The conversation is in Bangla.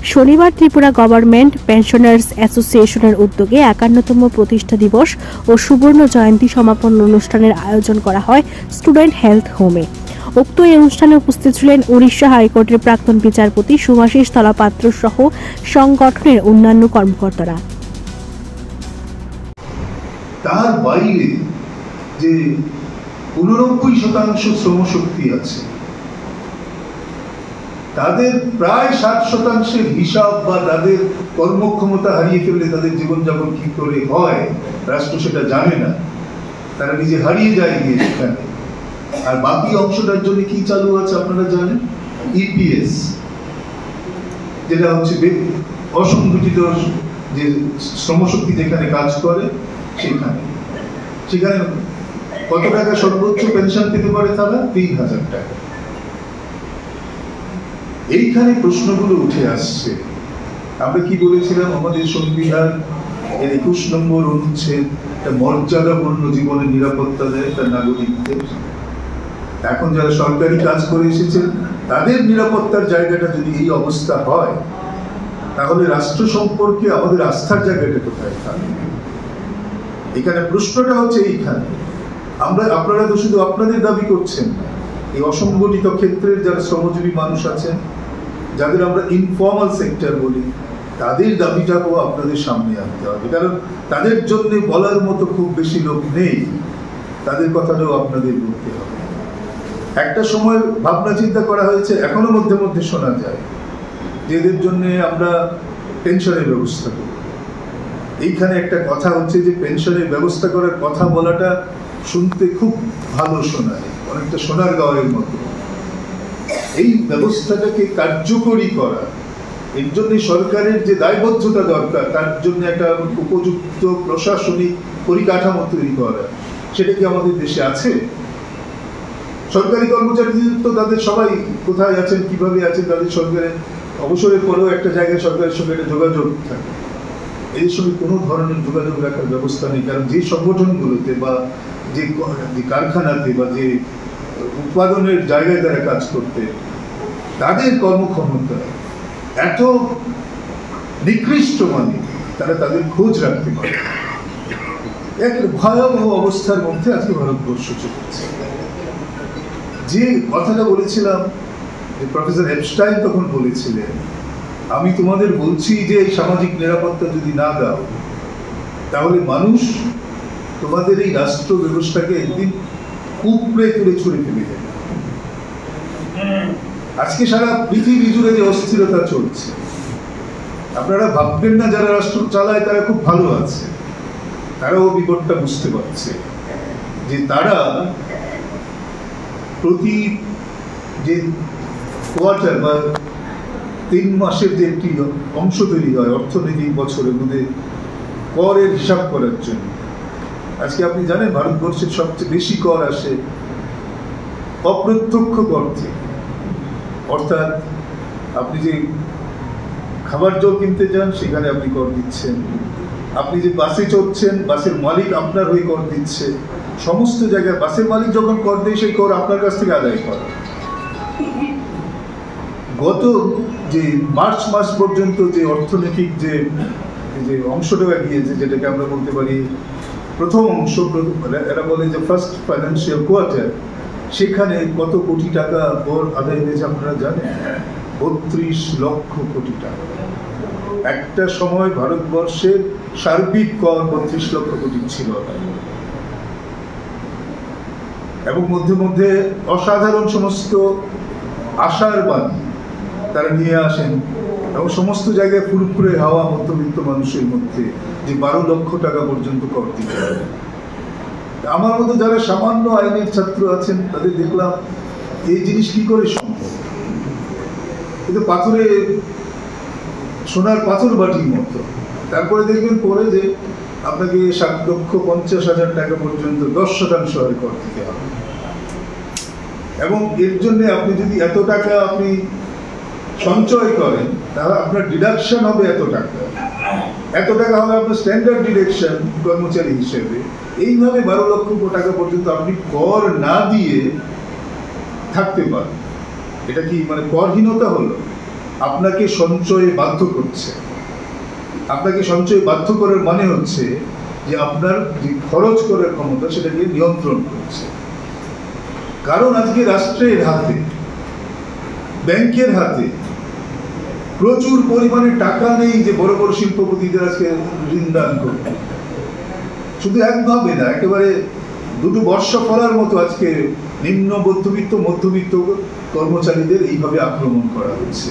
শনিবার ত্রিপুরা গভর্নমেন্ট পেনশনার্স অ্যাসোসিয়েশনের উদ্যোগে ৫১তম প্রতিষ্ঠা দিবস ও সুবর্ণ জয়ন্তী সমাপন অনুষ্ঠানের আয়োজন করা হয় স্টুডেন্ট হেলথ হোমে। উক্ত এই অনুষ্ঠানে উপস্থিত ছিলেন উড়িষ্যা হাইকোর্টের প্রাক্তন বিচারপতি শুভাশিস তলাপাত্র সহ সংগঠনের অন্যান্য কর্মকর্তারা। তার বাইরে যে ৮৯% শ্রমশক্তি আছে, তাদের প্রায় ৬০% হিসাব বা তাদের কর্মক্ষমতা হারিয়ে ফেললে তাদের জীবনযাপন কি করে হয় রাষ্ট্র সেটা জানে না, তারা নিজে হারিয়ে যায় গিয়ে সেখানে। আর বাকি অংশটার জন্য কি চালু আছে আপনারা জানেন, ইপিএস, যেটা হচ্ছে অসংগঠিত যে শ্রমশক্তি যেখানে কাজ করে সেখানে কত টাকা সর্বোচ্চ পেনশন পেতে পারে তারা? ৩,০০০ টাকা। এইখানে প্রশ্নগুলো উঠে আসছে। আমরা কি বলেছিলাম, আমাদের সংবিধান এর ২১ নম্বর অনুচ্ছেদ মর্যাদাপূর্ণ জীবনের নিরাপত্তা দেয় তার নাগরিকদের। এখন যারা সরকারি কাজ করে এসেছেন তাদের নিরাপত্তার জায়গাটা যদি এই অবস্থা হয়, তাহলে রাষ্ট্র সম্পর্কে আমাদের আস্থার জায়গাটা কোথায় থাকবে? এখানে প্রশ্নটা হচ্ছে এইখানে। আপনারা তো শুধু আপনাদের দাবি করছেন না, এই অসংগঠিত ক্ষেত্রের যারা শ্রমজীবী মানুষ আছেন, যাদের আমরা ইনফর্মাল সেক্টর বলি, তাদের দাবিটাকেও আপনাদের সামনে আনতে হবে, কারণ তাদের জন্য বলার মতো খুব বেশি লোক নেই। তাদের কথাটাও আপনাদের বলতে হবে। একটা সময় ভাবনা চিন্তা করা হয়েছে, এখনো মধ্যে মধ্যে শোনা যায় যে এদের জন্য আমরা পেনশনের ব্যবস্থা করি। এইখানে একটা কথা হচ্ছে যে পেনশনের ব্যবস্থা করার কথা বলাটা শুনতে খুব ভালো শোনায়, অনেকটা সোনার গাঁয়ের মতো। এই ব্যবস্থাটাকে কার্যকরী করা, এর জন্য সরকারের যে দায়বদ্ধতা দরকার, তার জন্য একটা উপযুক্ত প্রশাসনিক পরিকাঠামো তৈরি করা, সেটা কি আমাদের দেশে আছে? সরকারি কর্মচারীদের তো তাদের সবাই কোথায় আছেন, কিভাবে আছেন, তাদের সরকারের অবসরের পরেও একটা জায়গায় সরকারের সঙ্গে একটা যোগাযোগ থাকে। এদের সঙ্গে কোনো ধরনের যোগাযোগ রাখার ব্যবস্থা নেই, কারণ যে সংগঠনগুলোতে বা যে কারখানাতে বা যে উৎপাদনের জায়গায় তারা কাজ করতে, তাদের কর্মক্ষমতা এত নিকৃষ্ট, মানে তারা তাদের খোঁজ রাখতে পারে। এক ভয়াবহ অবস্থার মধ্যে আজকে ভারতবর্ষ চলছে। যে কথাটা বলেছিলাম, যে প্রফেসর এপস্টাইন তখন বলেছিলেন, আমি তোমাদের বলছি যে এই সামাজিক নিরাপত্তা যদি না দাও, তাহলে মানুষ তোমাদের এই রাষ্ট্র ব্যবস্থাকে একদিন উপড়ে তুলে ছুঁড়ে ফেলে দেবে। আজকে সারা পৃথিবী জুড়ে যে অস্থিরতা চলছে, আপনারা ভাববেন না যারা রাষ্ট্র চালায় তারা খুব ভালো আছে। তারাও বিপদটা বুঝতে পারছে যে তারা প্রতি যে কোয়ার্টার বা ৩ মাসের যে একটি অংশ তৈরি হয় অর্থনৈতিক বছরের মধ্যে করের হিসাব করার জন্য, আজকে আপনি জানেন ভারতবর্ষের সবচেয়ে বেশি কর আসে অপ্রত্যক্ষ কর থেকে। অর্থাৎ আপনি যে খাবার জল কিনতে যান সেখানে আপনি কর দিচ্ছেন, আপনি যে বাসে চড়ছেন বাসের মালিক আপনার হয়ে কর দিচ্ছে, সমস্ত জায়গায় বাসের মালিক যখন কর দেয় সেই কর আপনার কাছ থেকে আদায় করে। গত যে মার্চ মাস পর্যন্ত যে অর্থনৈতিক যে অংশটা গিয়েছে, যেটাকে আমরা বলতে পারি প্রথম অংশ, এরা বলে যে ফার্স্ট ফাইন্যান্সিয়াল কোয়ার্টার, সেখানে কত কোটি টাকা কর আদায় হয়েছে আপনারা জানেন? ৩২ লক্ষ কোটি টাকা। একটা সময় ভারতবর্ষের সার্বিক কর ৩২ লক্ষ কোটি ছিল, এবং মধ্যে মধ্যে অসাধারণ সমস্ত আশার বাণী তারা নিয়ে আসেন, এবং সমস্ত জায়গায় ফুরফুরে হাওয়া মধ্যবিত্ত মানুষের মধ্যে যে ১২ লক্ষ টাকা পর্যন্ত কর দিতে হবে। আমার মতো যারা সামান্য আইনের ছাত্র আছেন তাদের দেখলাম এই জিনিস কি করে সম্ভব। কিন্তু পাথরে সোনার পাথর বাটির মতো। তারপরে দেখবেন পরে যে আপনাকে ৭,৫০,০০০ টাকা পর্যন্ত ১০% হারে কর দিতে হবে, এবং এর জন্য আপনি যদি এত টাকা আপনি সঞ্চয় করেন তাহলে আপনার ডিডাকশন হবে এত টাকা হবে আপনার স্ট্যান্ডার্ড ডিডাকশন কর্মচারী হিসেবে। এইভাবে ১২ লক্ষ টাকা পর্যন্ত আপনি কর না দিয়ে থাকতে পারেন। এটা কি মানে করহীনতা হলো? আপনাকে সঞ্চয়ে বাধ্য করছে। আপনাকে সঞ্চয় বাধ্য করার মানে হচ্ছে যে আপনার যে খরচ করার ক্ষমতা সেটাকে নিয়ন্ত্রণ করছে। কারণ আজকে রাষ্ট্রের হাতে, ব্যাংকের হাতে প্রচুর পরিমাণে টাকা নেই যে বড় বড় শিল্পপতিদের আজকে ঋণ দান করবে। শুধু একভাবে না, একেবারে দুটো বর্ষা ফলার মতো আজকে নিম্ন মধ্যবিত্ত কর্মচারীদের এইভাবে আক্রমণ করা হচ্ছে।